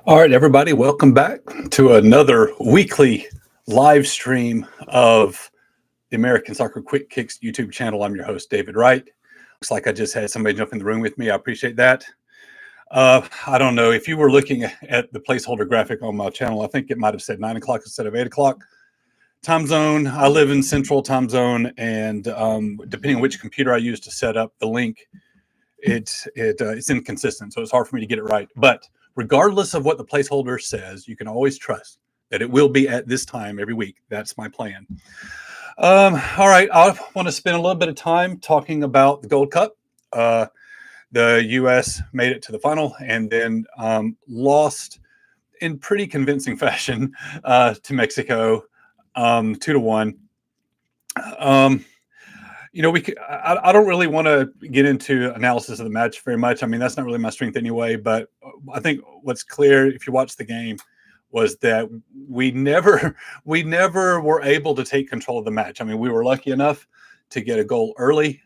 All right, everybody, welcome back to another weekly live stream of the American Soccer Quick Kicks YouTube channel. I'm your host, David Wright. Looks like I just had somebody jump in the room with me. I appreciate that. I don't know if you were looking at the placeholder graphic on my channel. I think it might have said 9 o'clock instead of 8 o'clock. Time zone, I live in Central Time Zone, and depending on which computer I use to set up the link, it's inconsistent, so it's hard for me to get it right. But regardless of what the placeholder says, you can always trust that it will be at this time every week. That's my plan. All right, I want to spend a little bit of time talking about the Gold Cup. The U.S. made it to the final and then lost in pretty convincing fashion to Mexico, 2-1. I don't really want to get into analysis of the match very much. I mean, that's not really my strength anyway. But I think what's clear, if you watch the game, was that we never were able to take control of the match. I mean, we were lucky enough to get a goal early,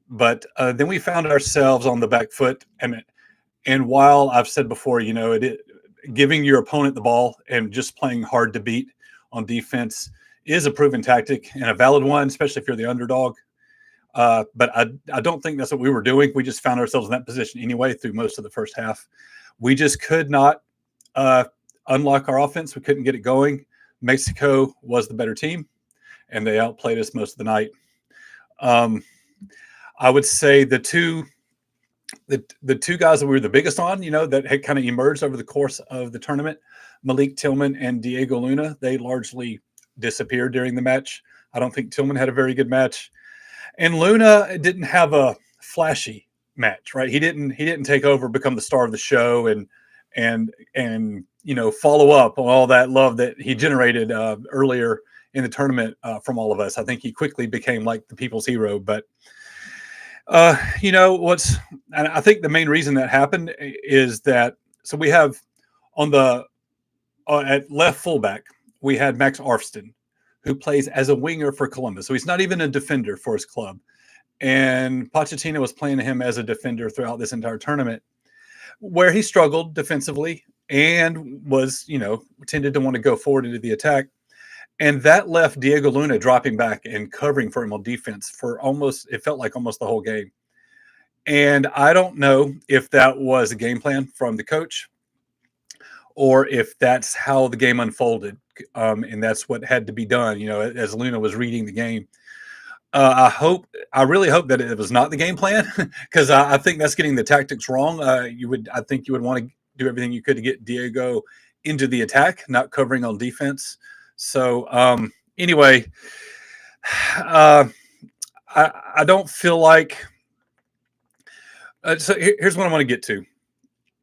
but then we found ourselves on the back foot. And while I've said before, giving your opponent the ball and just playing hard to beat on defense is a proven tactic and a valid one, especially if you're the underdog. But I don't think that's what we were doing. We just found ourselves in that position anyway through most of the first half. We just could not unlock our offense. We couldn't get it going. Mexico was the better team, and they outplayed us most of the night. I would say the two guys that we were the biggest on, that had kind of emerged over the course of the tournament, Malik Tillman and Diego Luna, they largely disappeared during the match. I don't think Tillman had a very good match. And Luna didn't have a flashy match, right? He didn't take over, become the star of the show, and follow up on all that love that he generated earlier in the tournament from all of us. I think he quickly became like the people's hero. But and I think the main reason that happened is that we have on the at left fullback we had Max Arfston, who plays as a winger for Columbus. So he's not even a defender for his club. And Pochettino was playing him as a defender throughout this entire tournament, where he struggled defensively and was, tended to want to go forward into the attack. And that left Diego Luna dropping back and covering for him on defense for it felt like almost the whole game. And I don't know if that was a game plan from the coach or if that's how the game unfolded. And that's what had to be done, as Luna was reading the game. I really hope that it was not the game plan, because I think that's getting the tactics wrong. I think you would want to do everything you could to get Diego into the attack, not covering on defense. So anyway, I don't feel like. So here's what I want to get to.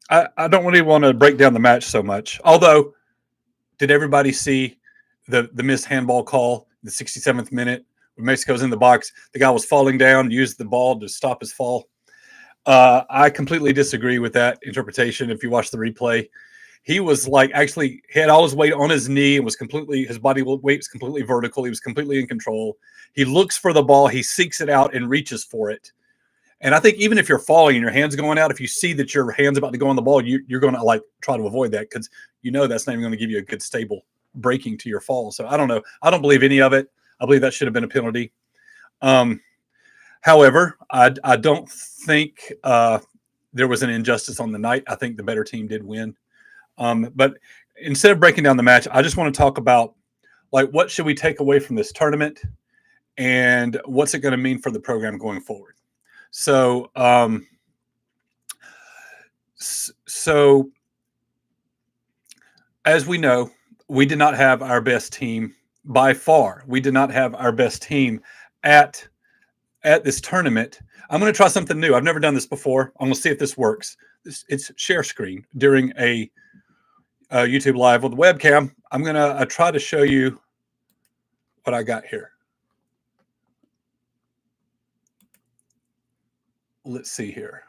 I don't really want to break down the match so much. Although, did everybody see the missed handball call, the 67th minute, when Mexico's in the box? The guy was falling down, used the ball to stop his fall. I completely disagree with that interpretation. If you watch the replay, he was he had all his weight on his knee and his body weight was completely vertical. He was completely in control. He looks for the ball. He seeks it out and reaches for it. And I think even if you're falling and your hand's going out, if you see that your hand's about to go on the ball, you're going to try to avoid that, because that's not even going to give you a good stable breaking to your fall. So I don't know. I don't believe any of it. I believe that should have been a penalty. However, I don't think there was an injustice on the night. I think the better team did win. But instead of breaking down the match, I just want to talk about what should we take away from this tournament and what's it going to mean for the program going forward. So, as we know, we did not have our best team by far. We did not have our best team at this tournament. I'm going to try something new. I've never done this before. I'm going to see if this works. It's share screen during a YouTube live with the webcam. I'm going to try to show you what I got here. Let's see here.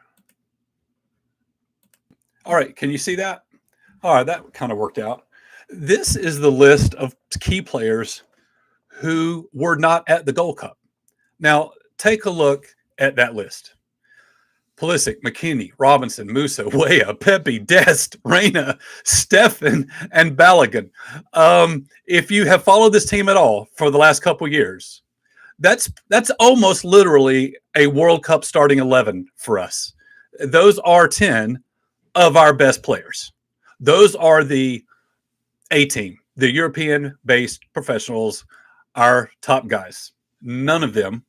All right, can you see that? All right, that kind of worked out. This is the list of key players who were not at the Gold Cup. Now, take a look at that list. Pulisic, McKinney, Robinson, Musa, Weah, Pepe, Dest, Reyna, Stefan, and Balogun. If you have followed this team at all for the last couple years, that's almost literally a World Cup starting 11 for us. Those are 10 of our best players. Those are the A team, the European-based professionals, our top guys. None of them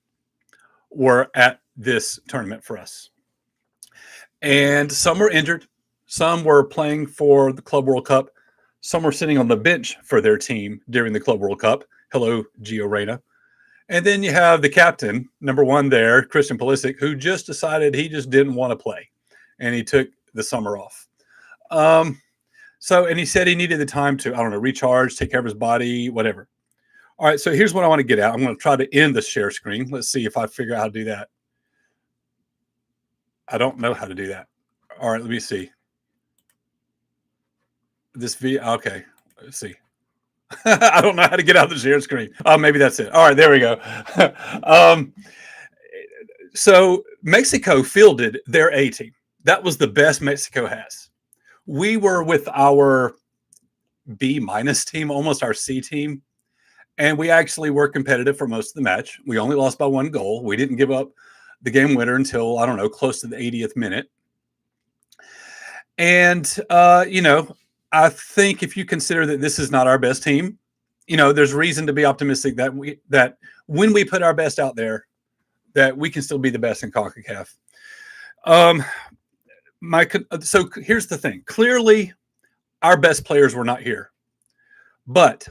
were at this tournament for us. And some were injured. Some were playing for the Club World Cup. Some were sitting on the bench for their team during the Club World Cup. Hello, Gio Reyna. And then you have the captain, number one there, Christian Pulisic, who just decided he just didn't want to play. And he took the summer off. And he said he needed the time to, recharge, take care of his body, whatever. All right, so here's what I want to get at. I'm going to try to end the share screen. Let's see if I figure out how to do that. I don't know how to do that. All right, let me see. Okay, let's see. I don't know how to get out the share screen. Oh, maybe that's it. All right, there we go. So Mexico fielded their A team. That was the best Mexico has. We were with our B- team, almost our C team, and we actually were competitive for most of the match. We only lost by 1 goal. We didn't give up the game winner until, close to the 80th minute. And, I think if you consider that this is not our best team, there's reason to be optimistic that when we put our best out there, that we can still be the best in CONCACAF. So here's the thing. Clearly, our best players were not here. But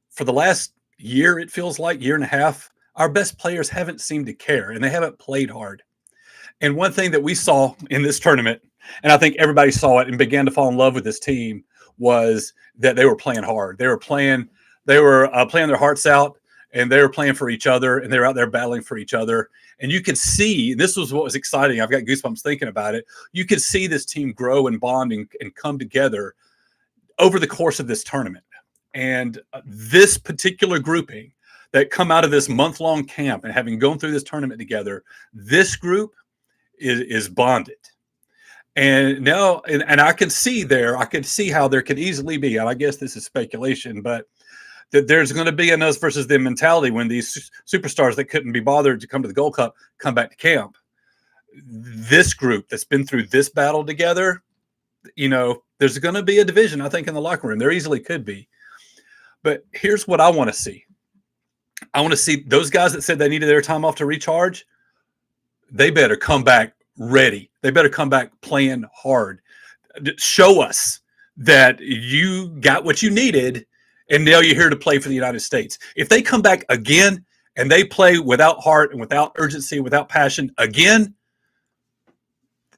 for the last year, it feels like, year and a half, our best players haven't seemed to care, and they haven't played hard. And one thing that we saw in this tournament, and I think everybody saw it and began to fall in love with this team, was that they were playing hard. They were playing their hearts out, and they were playing for each other, and they were out there battling for each other. And you could see, this was what was exciting. I've got goosebumps thinking about it. You could see this team grow and bond and come together over the course of this tournament. And this particular grouping that come out of this month-long camp and having gone through this tournament together, this group is bonded. And now, and I can see how there could easily be, and I guess this is speculation, but that there's going to be an us versus them mentality when these superstars that couldn't be bothered to come to the Gold Cup come back to camp. This group that's been through this battle together, there's going to be a division, I think, in the locker room. There easily could be. But here's what I want to see. I want to see those guys that said they needed their time off to recharge. They better come back ready. They better come back playing hard. Show us that you got what you needed, and now you're here to play for the United States. If they come back again and they play without heart and without urgency, without passion again,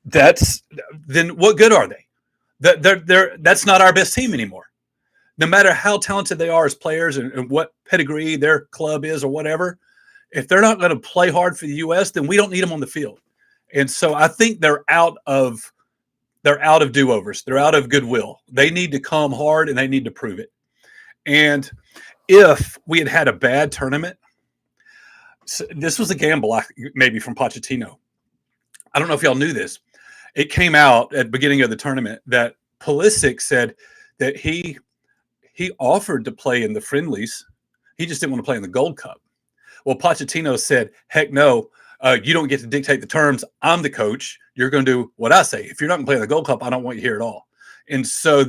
then what good are they? That's not our best team anymore. No matter how talented they are as players and what pedigree their club is or whatever, if they're not going to play hard for the U.S., then we don't need them on the field. And so I think they're out of do-overs. They're out of goodwill. They need to come hard, and they need to prove it. And if we had had a bad tournament, this was a gamble maybe from Pochettino. I don't know if y'all knew this. It came out at the beginning of the tournament that Pulisic said that he offered to play in the friendlies. He just didn't want to play in the Gold Cup. Well, Pochettino said, heck no, you don't get to dictate the terms. I'm the coach. You're going to do what I say. If you're not going to play in the Gold Cup, I don't want you here at all. And so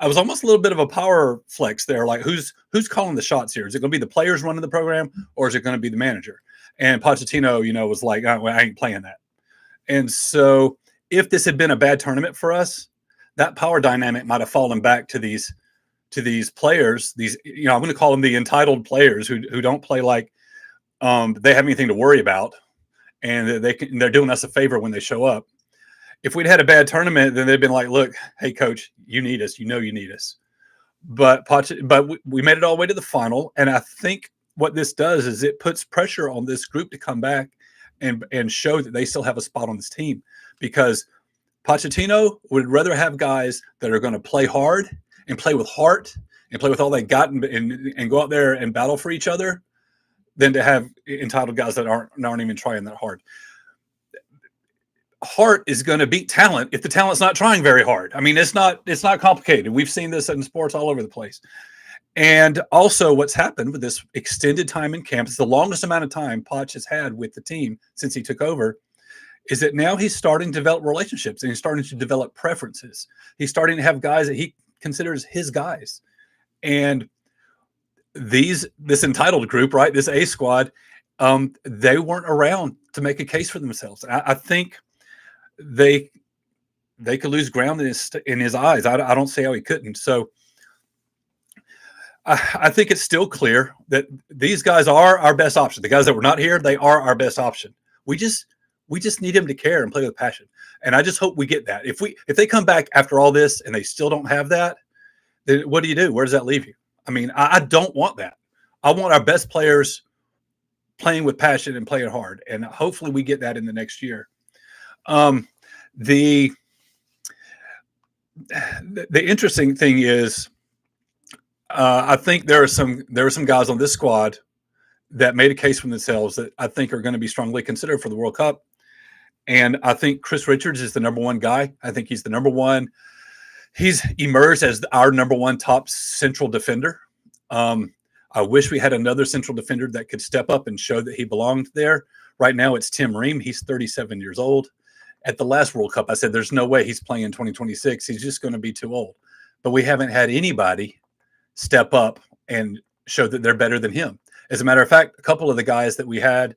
I was almost a little bit of a power flex there. Like, who's calling the shots here? Is it going to be the players running the program, or is it going to be the manager? And Pochettino, was like, I ain't playing that. And so if this had been a bad tournament for us, that power dynamic might have fallen back to these players, I'm going to call them the entitled players who don't play like they have anything to worry about, and they're doing us a favor when they show up. If we'd had a bad tournament, then they'd been like, look, hey, coach, you need us. You need us. But we made it all the way to the final, and I think what this does is it puts pressure on this group to come back and show that they still have a spot on this team, because Pochettino would rather have guys that are going to play hard and play with heart and play with all they got and go out there and battle for each other than to have entitled guys that aren't even trying that hard. heart is going to beat talent if the talent's not trying very hard. I mean, it's not complicated. We've seen this in sports all over the place. And also what's happened with this extended time in camp, it's the longest amount of time Poch has had with the team since he took over, is that now he's starting to develop relationships and he's starting to develop preferences. He's starting to have guys that he considers his guys. And this entitled group, right, this A squad, they weren't around to make a case for themselves. I think they could lose ground in his eyes. I don't see how he couldn't. So I think it's still clear that these guys are our best option. The guys that were not here, they are our best option. We just need him to care and play with passion. And I just hope we get that. If they come back after all this and they still don't have that, then what do you do? Where does that leave you? I mean, I don't want that. I want our best players playing with passion and playing hard. And hopefully we get that in the next year. The interesting thing is, I think there are some guys on this squad that made a case for themselves that I think are going to be strongly considered for the World Cup. And I think Chris Richards is the number one guy. I think he's the number one. He's emerged as our number one top central defender. I wish we had another central defender that could step up and show that he belonged there. Right now it's Tim Ream. He's 37 years old. At the last World Cup, I said there's no way he's playing in 2026. He's just going to be too old. But we haven't had anybody step up and show that they're better than him. As a matter of fact, a couple of the guys that we had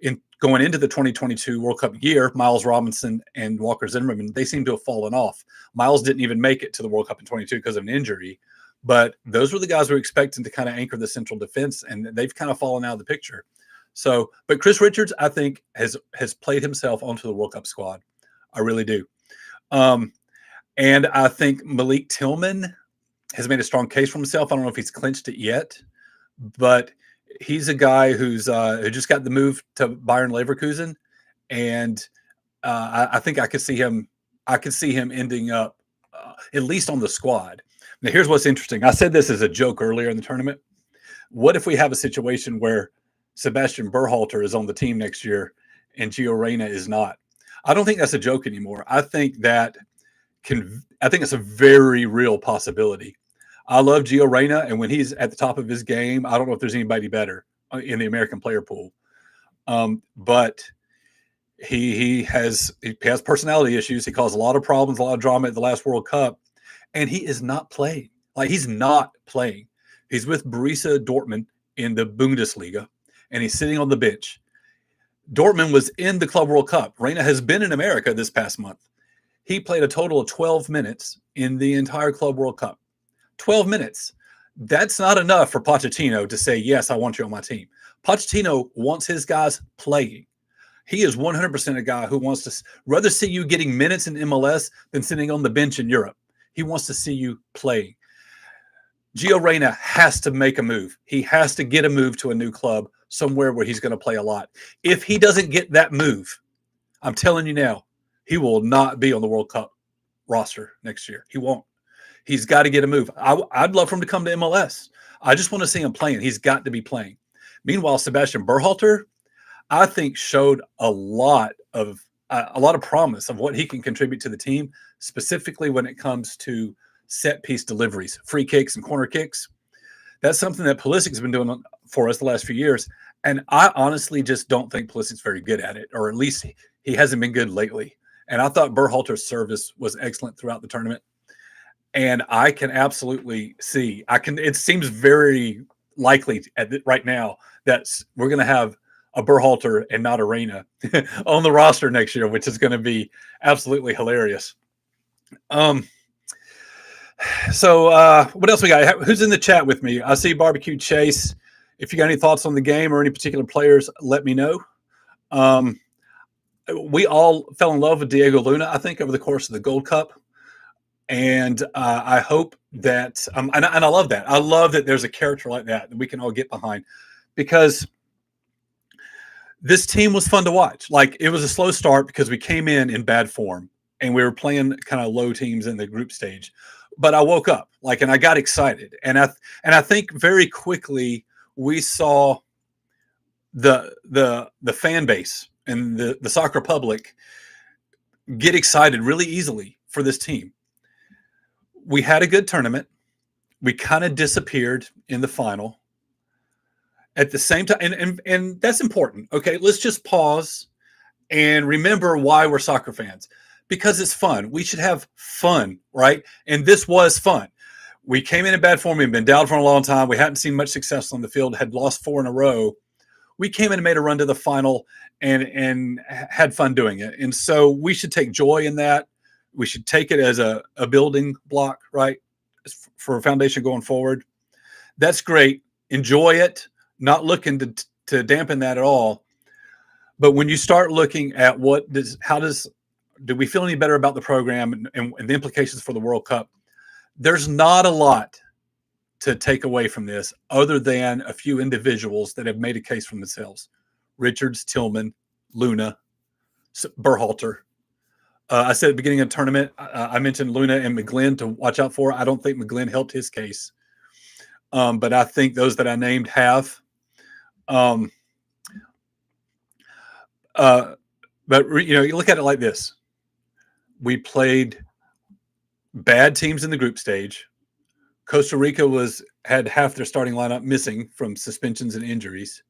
in going into the 2022 World Cup year, Miles Robinson and Walker Zimmerman, they seem to have fallen off. Miles didn't even make it to the World Cup in 22 because of an injury, but those were the guys we were expecting to kind of anchor the central defense, and they've kind of fallen out of the picture. So, but Chris Richards, I think, has played himself onto the World Cup squad. I really do. And I think Malik Tillman has made a strong case for himself. I don't know if he's clinched it yet, but he's a guy who just got the move to Bayern Leverkusen, and I think I could see him ending up at least on the squad. Now, here's what's interesting. I said this as a joke earlier in the tournament. What if we have a situation where Sebastian Berhalter is on the team next year and Gio Reyna is not? I don't think that's a joke anymore. I think it's a very real possibility. I love Gio Reyna, and when he's at the top of his game, I don't know if there's anybody better in the American player pool. But he has personality issues. He caused a lot of problems, a lot of drama at the last World Cup, and he is not playing. He's not playing. He's with Borussia Dortmund in the Bundesliga, and he's sitting on the bench. Dortmund was in the Club World Cup. Reyna has been in America this past month. He played a total of 12 minutes in the entire Club World Cup. 12 minutes. That's not enough for Pochettino to say, yes, I want you on my team. Pochettino wants his guys playing. He is 100% a guy who wants to rather see you getting minutes in MLS than sitting on the bench in Europe. He wants to see you playing. Gio Reyna has to make a move. He has to get a move to a new club somewhere where he's going to play a lot. If he doesn't get that move, I'm telling you now, he will not be on the World Cup roster next year. He won't. He's got to get a move. I'd love for him to come to MLS. I just want to see him playing. He's got to be playing. Meanwhile, Sebastian Berhalter, I think, showed a lot of promise of what he can contribute to the team, specifically when it comes to set piece deliveries, free kicks and corner kicks. That's something that Pulisic's been doing for us the last few years. And I honestly just don't think Pulisic's very good at it, or at least he hasn't been good lately. And I thought Berhalter's service was excellent throughout the tournament. And I can absolutely see, it seems very likely right now that we're going to have a Berhalter and not a Reyna on the roster next year, which is going to be absolutely hilarious. So what else we got? Who's in the chat with me? I see Barbecue Chase. If you got any thoughts on the game or any particular players, let me know. We all fell in love with Diego Luna, I think, over the course of the Gold Cup. And I hope that, and I love that. I love that there's a character like that we can all get behind, because this team was fun to watch. Like, it was a slow start because we came in bad form and we were playing kind of low teams in the group stage. But I woke up, and I got excited. And I think very quickly we saw the fan base and the soccer public get excited really easily for this team. We had a good tournament. We kind of disappeared in the final. At the same time, and that's important. Okay, let's just pause and remember why we're soccer fans. Because it's fun. We should have fun, right? And this was fun. We came in bad form. We've been down for a long time. We hadn't seen much success on the field, had lost 4 in a row. We came in and made a run to the final and had fun doing it. And so we should take joy in that. We should take it as a building block, right, for a foundation going forward. That's great. Enjoy it. Not looking to dampen that at all. But when you start looking at do we feel any better about the program and the implications for the World Cup? There's not a lot to take away from this other than a few individuals that have made a case for themselves. Richards, Tillman, Luna, Berhalter. I said at the beginning of the tournament, I mentioned Luna and McGlynn to watch out for. I don't think McGlynn helped his case. But I think those that I named have. But you look at it like this: we played bad teams in the group stage. Costa Rica had half their starting lineup missing from suspensions and injuries,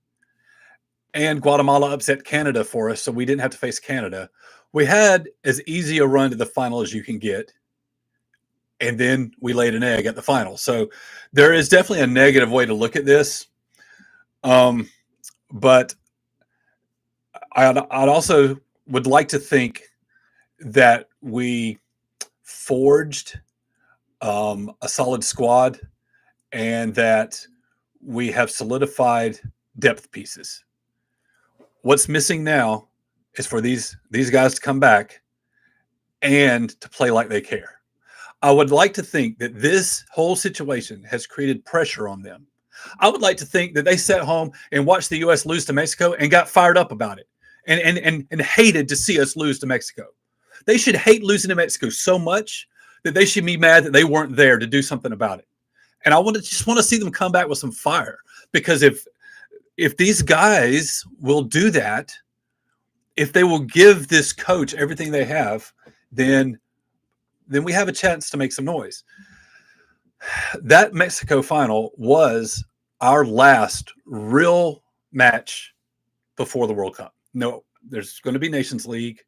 and Guatemala upset Canada for us, so we didn't have to face Canada. We had as easy a run to the final as you can get, and then we laid an egg at the final. So there is definitely a negative way to look at this. But I'd also would like to think that we forged a solid squad and that we have solidified depth pieces. What's missing now is for these guys to come back and to play like they care. I would like to think that this whole situation has created pressure on them. I would like to think that they sat home and watched the U.S. lose to Mexico and got fired up about it and hated to see us lose to Mexico. They should hate losing to Mexico so much that they should be mad that they weren't there to do something about it. And I just want to see them come back with some fire, because if these guys will do that, if they will give this coach everything they have, then we have a chance to make some noise. That Mexico final was our last real match before the World Cup. No, there's going to be Nations League,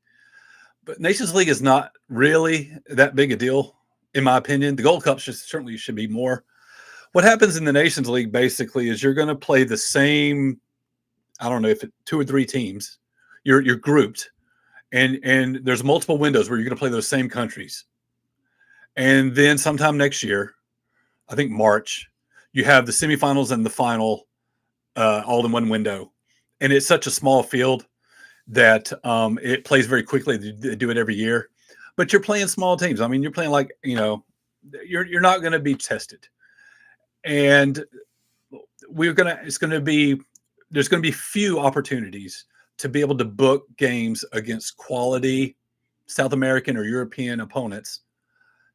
but Nations League is not really that big a deal, in my opinion. The Gold Cup certainly should be more. What happens in the Nations League basically is you're going to play the same, I don't know if it's 2 or 3 teams. You're grouped, and there's multiple windows where you're going to play those same countries. And then sometime next year, I think March, you have the semifinals and the final all in one window. And it's such a small field that it plays very quickly. They do it every year. But you're playing small teams. I mean, you're playing like, you're not going to be tested. And there's going to be few opportunities to be able to book games against quality South American or European opponents,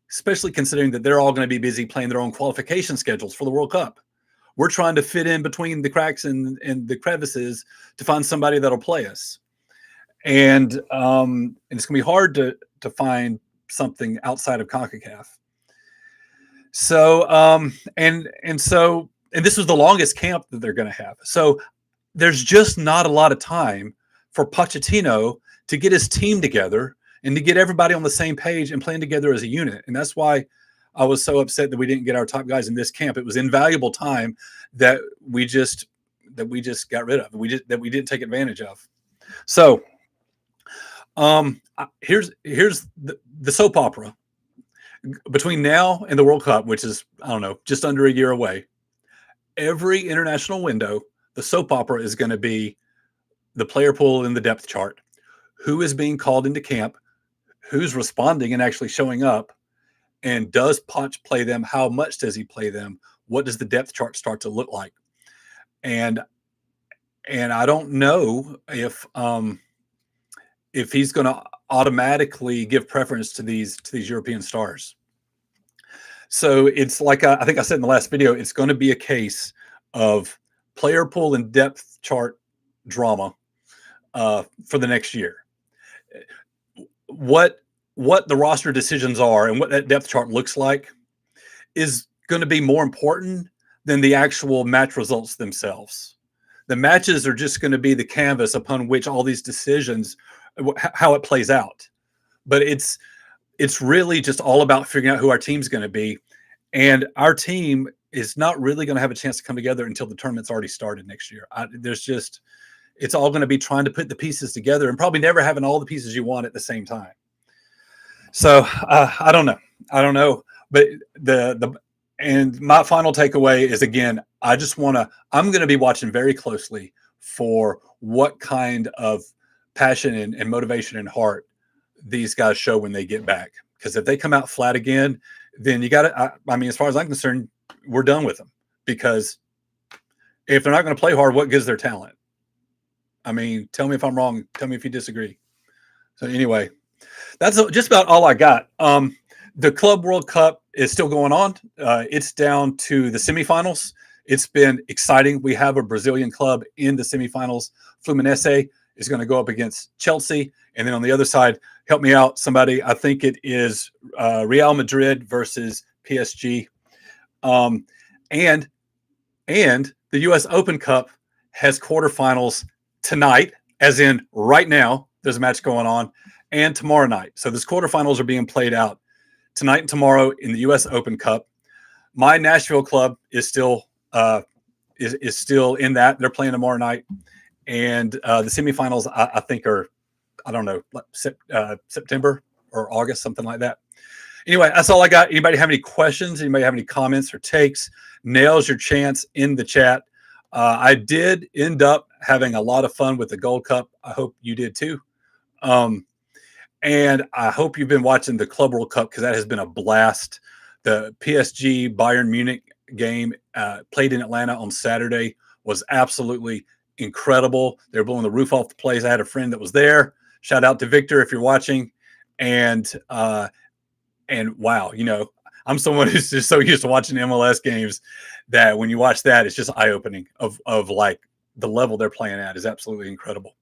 especially considering that they're all going to be busy playing their own qualification schedules for the World Cup. We're trying to fit in between the cracks and the crevices to find somebody that'll play us. And it's going to be hard to find something outside of CONCACAF. So, and this was the longest camp that they're going to have. So there's just not a lot of time for Pochettino to get his team together and to get everybody on the same page and playing together as a unit. And that's why I was so upset that we didn't get our top guys in this camp. It was invaluable time that we just got rid of. That we didn't take advantage of. So here's the soap opera between now and the World Cup, which is, I don't know, just under a year away. Every international window, the soap opera is going to be the player pool in the depth chart. Who is being called into camp? Who's responding and actually showing up? And does Poch play them? How much does he play them? What does the depth chart start to look like? And I don't know if he's going to automatically give preference to these European stars. So it's like I think I said in the last video, it's going to be a case of player pool and depth chart drama for the next year. what the roster decisions are and what that depth chart looks like is going to be more important than the actual match results themselves. The matches are just going to be the canvas upon which all these decisions, how it plays out. But it's really just all about figuring out who our team's going to be. And our team is not really going to have a chance to come together until the tournament's already started next year. It's all going to be trying to put the pieces together and probably never having all the pieces you want at the same time. So I don't know. But and my final takeaway is, again, I'm going to be watching very closely for what kind of passion and motivation and heart these guys show when they get back. Because if they come out flat again, then you got to, I mean, as far as I'm concerned, we're done with them. Because if they're not going to play hard, what gives their talent? I mean, tell me if I'm wrong. Tell me if you disagree. So anyway, that's just about all I got. The Club World Cup is still going on. It's down to the semifinals. It's been exciting. We have a Brazilian club in the semifinals. Fluminense is going to go up against Chelsea. And then on the other side, help me out, somebody. I think it is Real Madrid versus PSG. And the U.S. Open Cup has quarterfinals tonight, as in right now. There's a match going on, and tomorrow night. So these quarterfinals are being played out tonight and tomorrow in the U.S. Open Cup. My Nashville club is still still in that. They're playing tomorrow night, and the semifinals I think are, I don't know, September or August, something like that. Anyway, that's all I got. Anybody have any questions? Anybody have any comments or takes? Now's your chance in the chat. I did end up having a lot of fun with the Gold Cup. I hope you did too. And I hope you've been watching the Club World Cup, because that has been a blast. The PSG Bayern Munich game played in Atlanta on Saturday was absolutely incredible. They were blowing the roof off the place. I had a friend that was there. Shout out to Victor if you're watching. And wow, I'm someone who's just so used to watching MLS games that when you watch that, it's just eye-opening of like the level they're playing at is absolutely incredible.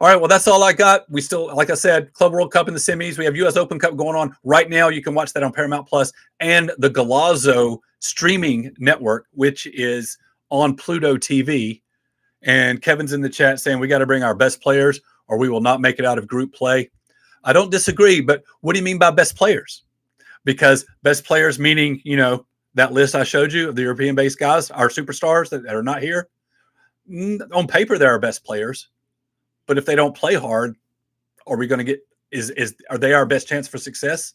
All right, well, that's all I got. We still, like I said, Club World Cup in the semis. We have U.S. Open Cup going on right now. You can watch that on Paramount Plus and the Golazo streaming network, which is on Pluto TV. And Kevin's in the chat saying we got to bring our best players or we will not make it out of group play. I don't disagree, but what do you mean by best players? Because best players meaning, that list I showed you of the European-based guys, our superstars that are not here. On paper, they're our best players. But if they don't play hard, are we going to get are they our best chance for success?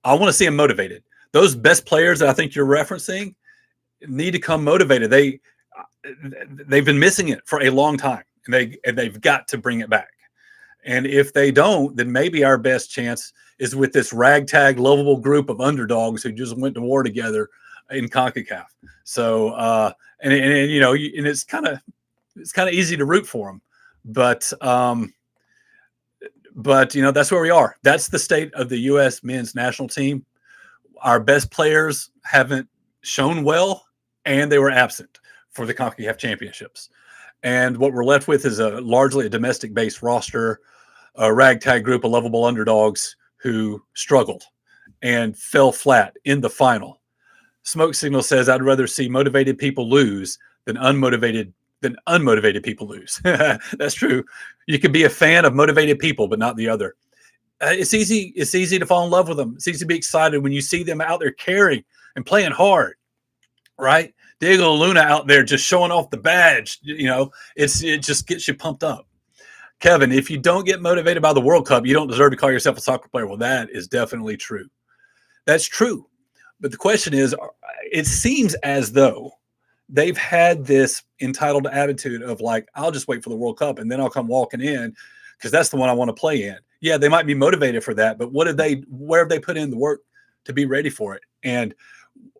I want to see them motivated. Those best players that I think you're referencing need to come motivated. They've been missing it for a long time, and they've got to bring it back. And if they don't, then maybe our best chance is with this ragtag, lovable group of underdogs who just went to war together in CONCACAF. So, and it's kind of easy to root for them. But that's where we are. That's the state of the U.S. men's national team. Our best players haven't shown well, and they were absent for the CONCACAF championships. And what we're left with is largely a domestic-based roster, a ragtag group of lovable underdogs who struggled and fell flat in the final. Smoke Signal says, I'd rather see motivated people lose than unmotivated people lose. That's true. You can be a fan of motivated people, but not the other. It's easy to fall in love with them. It's easy to be excited when you see them out there caring and playing hard, right? Diego Luna out there just showing off the badge. It just gets you pumped up. Kevin, if you don't get motivated by the World Cup, you don't deserve to call yourself a soccer player. Well, that is definitely true. That's true. But the question is, it seems as though they've had this entitled attitude of like, I'll just wait for the World Cup and then I'll come walking in because that's the one I want to play in. Yeah, they might be motivated for that, but where have they put in the work to be ready for it? And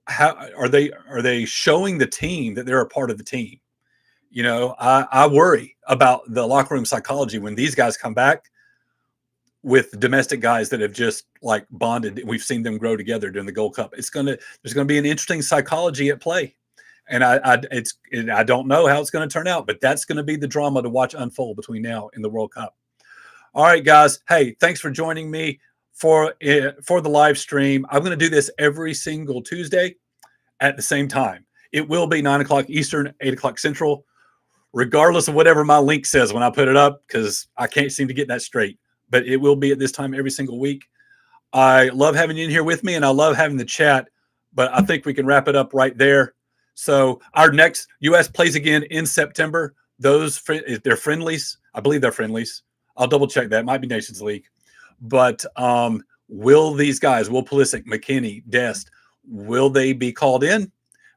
how are they showing the team that they're a part of the team? I worry about the locker room psychology when these guys come back with domestic guys that have just like bonded. We've seen them grow together during the Gold Cup. There's going to be an interesting psychology at play. And I don't know how it's going to turn out, but that's going to be the drama to watch unfold between now and the World Cup. All right, guys. Hey, thanks for joining me for the live stream. I'm going to do this every single Tuesday at the same time. It will be 9 o'clock Eastern, 8 o'clock Central, regardless of whatever my link says when I put it up, because I can't seem to get that straight. But it will be at this time every single week. I love having you in here with me, and I love having the chat. But I think we can wrap it up right there. So our next U.S. plays again in September. They're friendlies. I believe they're friendlies. I'll double check that. It might be Nations League. But will these guys, Will Pulisic, McKinney, Dest, will they be called in?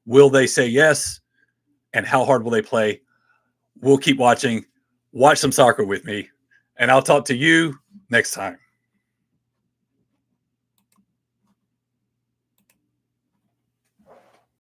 Will they say yes? And how hard will they play? We'll keep watching. Watch some soccer with me. And I'll talk to you next time.